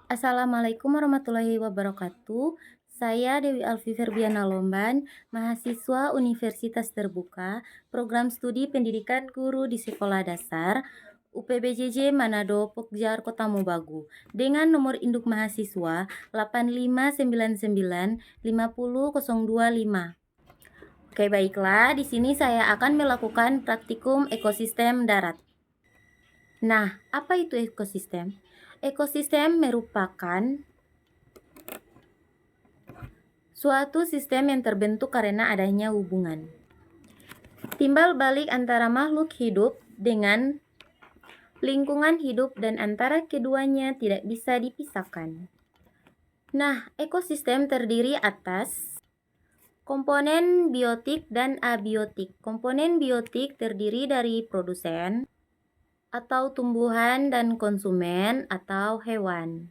Assalamualaikum warahmatullahi wabarakatuh. Saya Dewi Alfi Ferbiana Lomban, mahasiswa Universitas Terbuka, Program Studi Pendidikan Guru di Sekolah Dasar, UPBJJ Manado, Pokjar, Kota Mobagu, dengan nomor induk mahasiswa 8599 50025. Oke, baiklah, di sini saya akan melakukan praktikum ekosistem darat. Nah, apa itu ekosistem? Ekosistem merupakan suatu sistem yang terbentuk karena adanya hubungan timbal balik antara makhluk hidup dengan lingkungan hidup dan antara keduanya tidak bisa dipisahkan. Nah, ekosistem terdiri atas komponen biotik dan abiotik. Komponen biotik terdiri dari produsen atau tumbuhan dan konsumen atau hewan,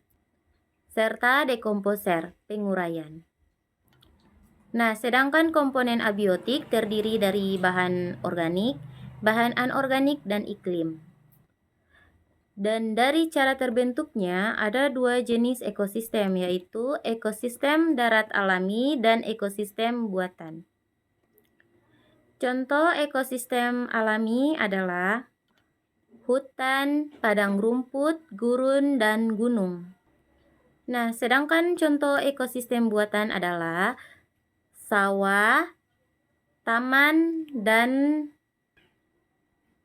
serta dekomposer, penguraian. Nah, sedangkan komponen abiotik terdiri dari bahan organik, bahan anorganik, dan iklim. Dan dari cara terbentuknya ada dua jenis ekosistem, yaitu ekosistem darat alami dan ekosistem buatan. Contoh ekosistem alami adalah hutan, padang rumput, gurun, dan gunung. Nah, sedangkan contoh ekosistem buatan adalah sawah, taman, dan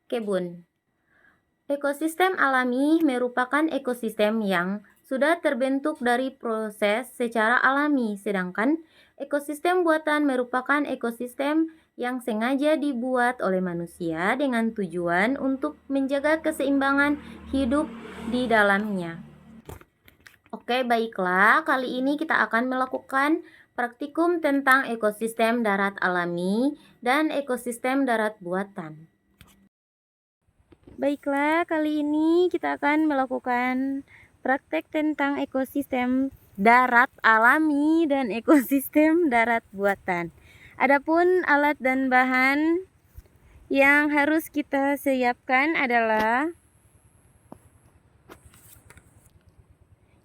kebun. Ekosistem alami merupakan ekosistem yang sudah terbentuk dari proses secara alami, sedangkan ekosistem buatan merupakan ekosistem yang sengaja dibuat oleh manusia dengan tujuan untuk menjaga keseimbangan hidup di dalamnya. Oke, baiklah, kali ini kita akan melakukan praktikum tentang ekosistem darat alami dan ekosistem darat buatan. Baiklah, kali ini kita akan melakukan praktek tentang ekosistem darat alami dan ekosistem darat buatan. Adapun alat dan bahan yang harus kita siapkan adalah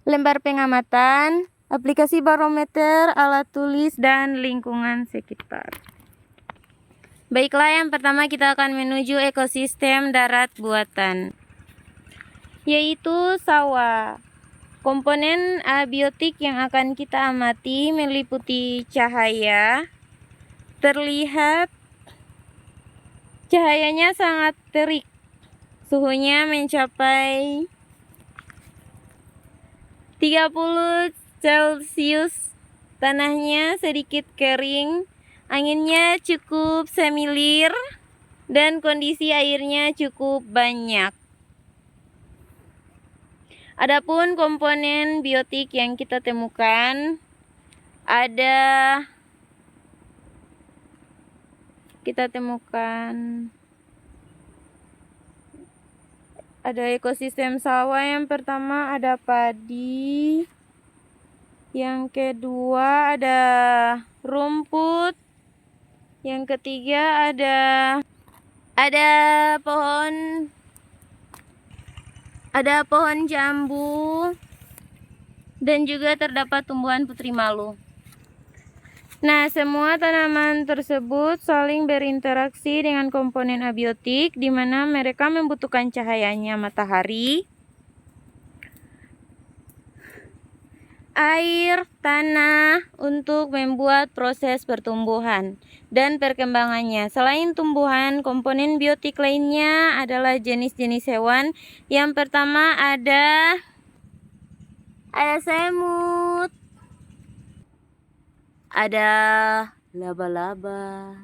lembar pengamatan, aplikasi barometer, alat tulis, dan lingkungan sekitar. Baiklah, yang pertama kita akan menuju ekosistem darat buatan, yaitu sawah. Komponen abiotik yang akan kita amati meliputi cahaya. Terlihat cahayanya sangat terik. Suhunya mencapai 30 Celcius. Tanahnya sedikit kering. Anginnya cukup semilir dan kondisi airnya cukup banyak. Adapun komponen biotik yang kita temukan ada ekosistem sawah. Yang pertama ada padi, yang kedua ada rumput, yang ketiga ada pohon jambu, dan juga terdapat tumbuhan putri malu. Nah, semua tanaman tersebut saling berinteraksi dengan komponen abiotik, di mana mereka membutuhkan cahayanya matahari, air, tanah untuk membuat proses pertumbuhan dan perkembangannya. Selain tumbuhan, komponen biotik lainnya adalah jenis-jenis hewan. Yang pertama ada semut, ada laba-laba.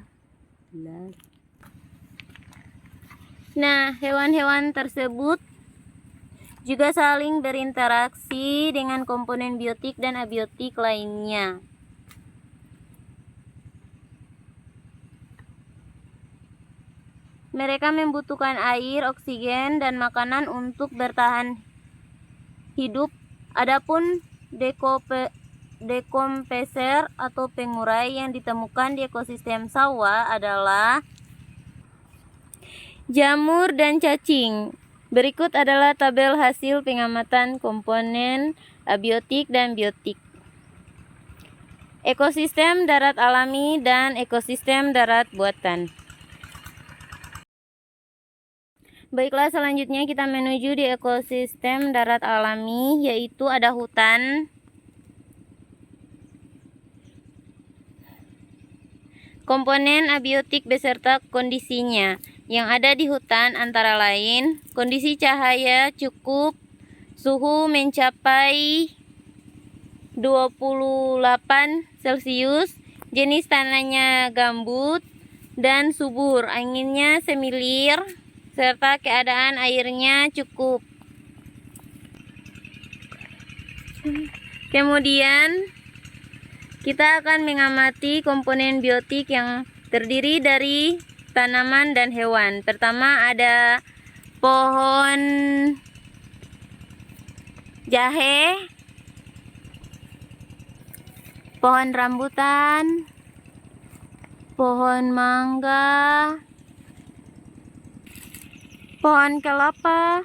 Nah, hewan-hewan tersebut juga saling berinteraksi dengan komponen biotik dan abiotik lainnya. Mereka membutuhkan air, oksigen, dan makanan untuk bertahan hidup. Adapun dekomposer atau pengurai yang ditemukan di ekosistem sawah adalah jamur dan cacing. Berikut adalah tabel hasil pengamatan komponen abiotik dan biotik. Ekosistem darat alami dan ekosistem darat buatan. Baiklah, selanjutnya kita menuju di ekosistem darat alami, yaitu ada hutan, komponen abiotik beserta kondisinya. Yang ada di hutan antara lain kondisi cahaya cukup, suhu mencapai 28 Celcius, jenis tanahnya gambut dan subur, anginnya semilir, serta keadaan airnya cukup. Kemudian kita akan mengamati komponen biotik yang terdiri dari tanaman dan hewan. Pertama ada pohon jahe, pohon rambutan, pohon mangga, pohon kelapa,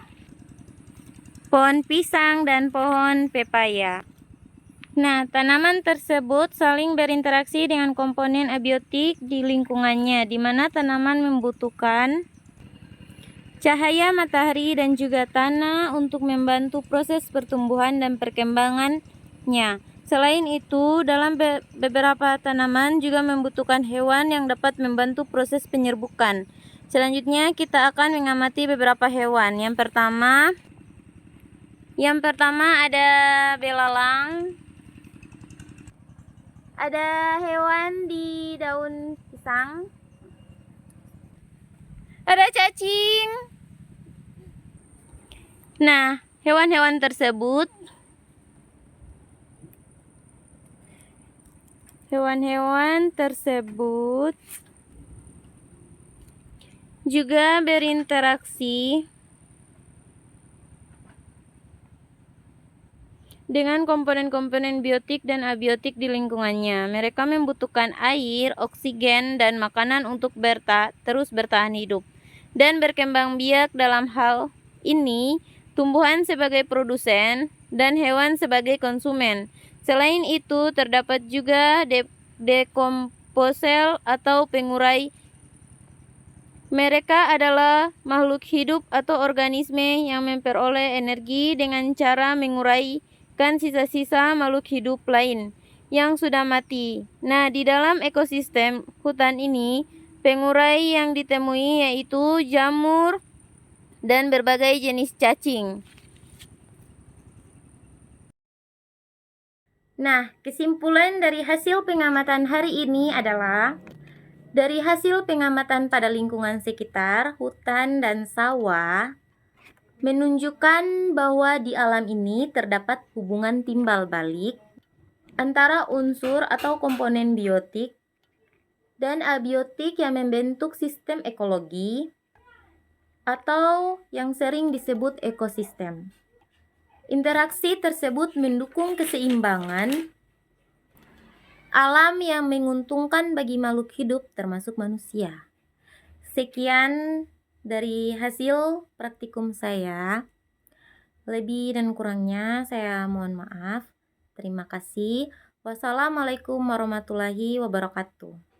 pohon pisang, dan pohon pepaya. Nah, tanaman tersebut saling berinteraksi dengan komponen abiotik di lingkungannya, di mana tanaman membutuhkan cahaya matahari dan juga tanah untuk membantu proses pertumbuhan dan perkembangannya. Selain itu, dalam beberapa tanaman juga membutuhkan hewan yang dapat membantu proses penyerbukan. Selanjutnya, kita akan mengamati beberapa hewan. Yang pertama ada belalang. Ada hewan di daun pisang. Ada cacing. Nah, hewan-hewan tersebut juga berinteraksi dengan komponen-komponen biotik dan abiotik di lingkungannya. Mereka membutuhkan air, oksigen, dan makanan untuk terus bertahan hidup dan berkembang biak. Dalam hal ini, tumbuhan sebagai produsen dan hewan sebagai konsumen. Selain itu, terdapat juga dekomposer atau pengurai. Mereka adalah makhluk hidup atau organisme yang memperoleh energi dengan cara menguraikan sisa-sisa makhluk hidup lain yang sudah mati. Nah, di dalam ekosistem hutan ini, pengurai yang ditemui yaitu jamur dan berbagai jenis cacing. Nah, kesimpulan dari hasil pengamatan hari ini adalah dari hasil pengamatan pada lingkungan sekitar, hutan, dan sawah, menunjukkan bahwa di alam ini terdapat hubungan timbal balik antara unsur atau komponen biotik dan abiotik yang membentuk sistem ekologi atau yang sering disebut ekosistem. Interaksi tersebut mendukung keseimbangan alam yang menguntungkan bagi makhluk hidup termasuk manusia. Sekian dari hasil praktikum saya. Lebih dan kurangnya saya mohon maaf. Terima kasih. Wassalamualaikum warahmatullahi wabarakatuh.